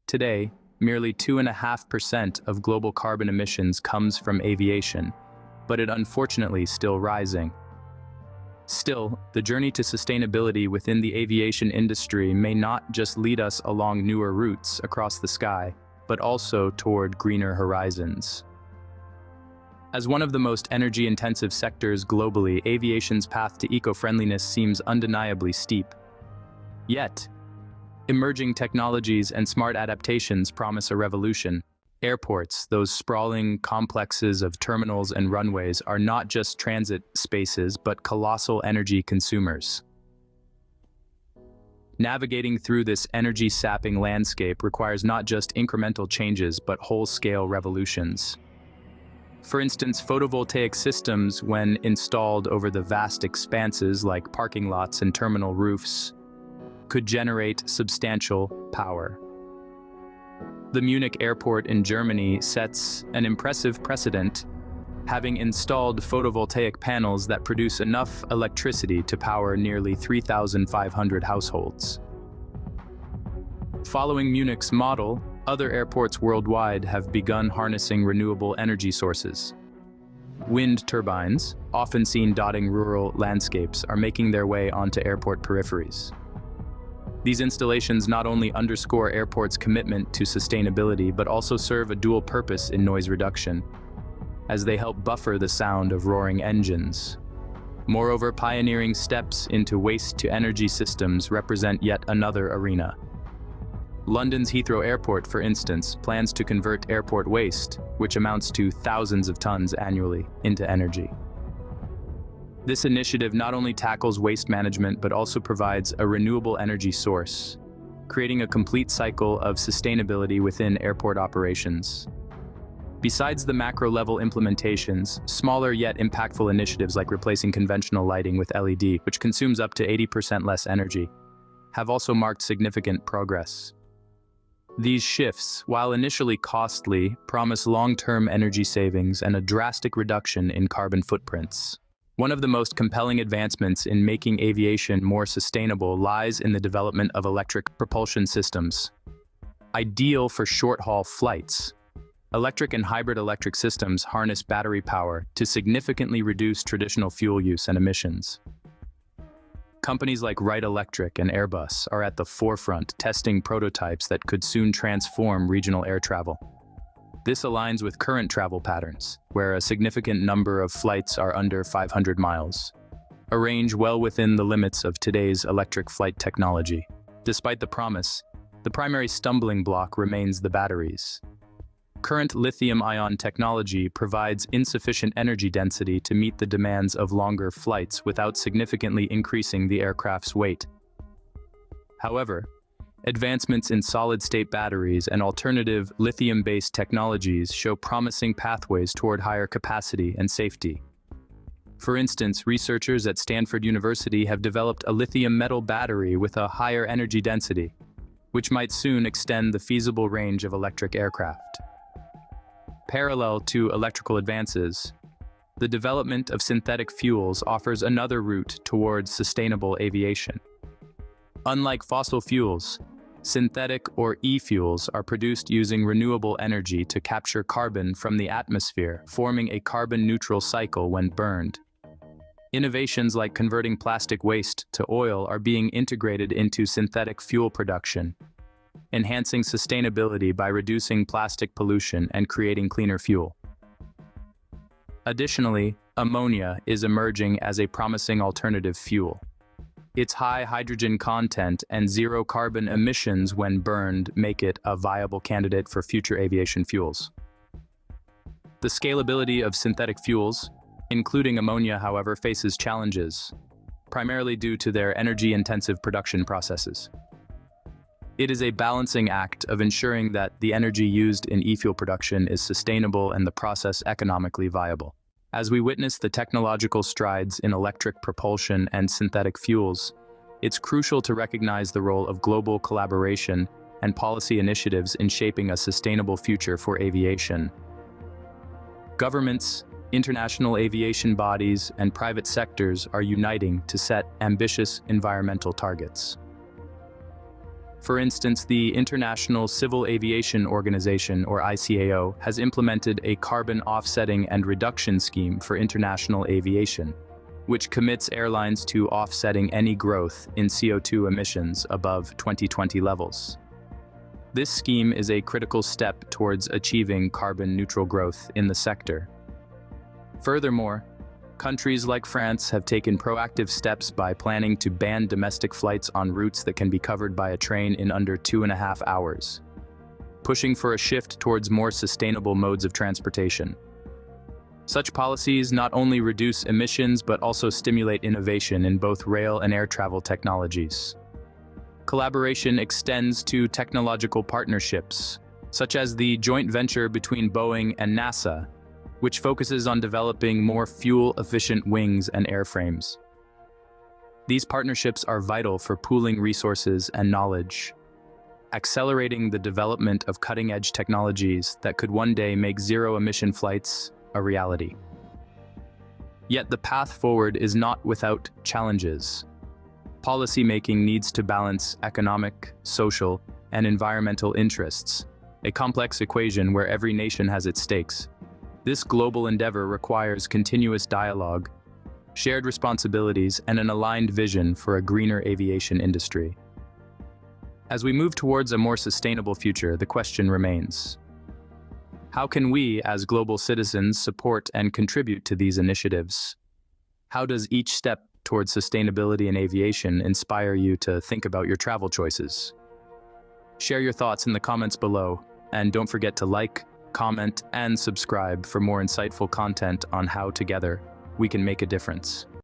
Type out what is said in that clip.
Today, merely 2.5% of global carbon emissions comes from aviation, but it unfortunately still rising. Still, the journey to sustainability within the aviation industry may not just lead us along newer routes across the sky, but also toward greener horizons. As one of the most energy-intensive sectors globally, aviation's path to eco-friendliness seems undeniably steep. Yet, emerging technologies and smart adaptations promise a revolution. Airports, those sprawling complexes of terminals and runways, are not just transit spaces but colossal energy consumers. Navigating through this energy-sapping landscape requires not just incremental changes but whole-scale revolutions. For instance, photovoltaic systems, when installed over the vast expanses like parking lots and terminal roofs, could generate substantial power. The Munich airport in Germany sets an impressive precedent, having installed photovoltaic panels that produce enough electricity to power nearly 3,500 households. Following Munich's model, other airports worldwide have begun harnessing renewable energy sources. Wind turbines, often seen dotting rural landscapes, are making their way onto airport peripheries. These installations not only underscore airports' commitment to sustainability but also serve a dual purpose in noise reduction, as they help buffer the sound of roaring engines. Moreover, pioneering steps into waste-to-energy systems represent yet another arena. London's Heathrow Airport, for instance, plans to convert airport waste, which amounts to thousands of tons annually, into energy. This initiative not only tackles waste management but also provides a renewable energy source, creating a complete cycle of sustainability within airport operations. Besides the macro-level implementations, smaller yet impactful initiatives like replacing conventional lighting with LED, which consumes up to 80% less energy, have also marked significant progress. These shifts, while initially costly, promise long-term energy savings and a drastic reduction in carbon footprints. One of the most compelling advancements in making aviation more sustainable lies in the development of electric propulsion systems. Ideal for short-haul flights, electric and hybrid electric systems harness battery power to significantly reduce traditional fuel use and emissions. Companies like Wright Electric and Airbus are at the forefront, testing prototypes that could soon transform regional air travel. This aligns with current travel patterns, where a significant number of flights are under 500 miles, a range well within the limits of today's electric flight technology. Despite the promise, the primary stumbling block remains the batteries. Current lithium-ion technology provides insufficient energy density to meet the demands of longer flights without significantly increasing the aircraft's weight. However, advancements in solid-state batteries and alternative lithium-based technologies show promising pathways toward higher capacity and safety. For instance, researchers at Stanford University have developed a lithium metal battery with a higher energy density, which might soon extend the feasible range of electric aircraft. Parallel to electrical advances, the development of synthetic fuels offers another route towards sustainable aviation. Unlike fossil fuels, synthetic or e-fuels are produced using renewable energy to capture carbon from the atmosphere, forming a carbon-neutral cycle when burned. Innovations like converting plastic waste to oil are being integrated into synthetic fuel production, enhancing sustainability by reducing plastic pollution and creating cleaner fuel. Additionally, ammonia is emerging as a promising alternative fuel. Its high hydrogen content and zero carbon emissions when burned make it a viable candidate for future aviation fuels. The scalability of synthetic fuels, including ammonia, however, faces challenges, primarily due to their energy-intensive production processes. It is a balancing act of ensuring that the energy used in e-fuel production is sustainable and the process economically viable. As we witness the technological strides in electric propulsion and synthetic fuels, it's crucial to recognize the role of global collaboration and policy initiatives in shaping a sustainable future for aviation. Governments, international aviation bodies, and private sectors are uniting to set ambitious environmental targets. For instance, the International Civil Aviation Organization, or ICAO, has implemented a carbon offsetting and reduction scheme for international aviation, which commits airlines to offsetting any growth in CO2 emissions above 2020 levels. This scheme is a critical step towards achieving carbon-neutral growth in the sector. Furthermore, countries like France have taken proactive steps by planning to ban domestic flights on routes that can be covered by a train in under 2.5 hours, pushing for a shift towards more sustainable modes of transportation. Such policies not only reduce emissions but also stimulate innovation in both rail and air travel technologies. Collaboration extends to technological partnerships, such as the joint venture between Boeing and NASA, which focuses on developing more fuel-efficient wings and airframes. These partnerships are vital for pooling resources and knowledge, accelerating the development of cutting-edge technologies that could one day make zero-emission flights a reality. Yet the path forward is not without challenges. Policymaking needs to balance economic, social, and environmental interests, a complex equation where every nation has its stakes. This global endeavor requires continuous dialogue, shared responsibilities, and an aligned vision for a greener aviation industry. As we move towards a more sustainable future, the question remains: how can we, as global citizens, support and contribute to these initiatives? How does each step towards sustainability in aviation inspire you to think about your travel choices? Share your thoughts in the comments below, and don't forget to like, comment, and subscribe for more insightful content on how together we can make a difference.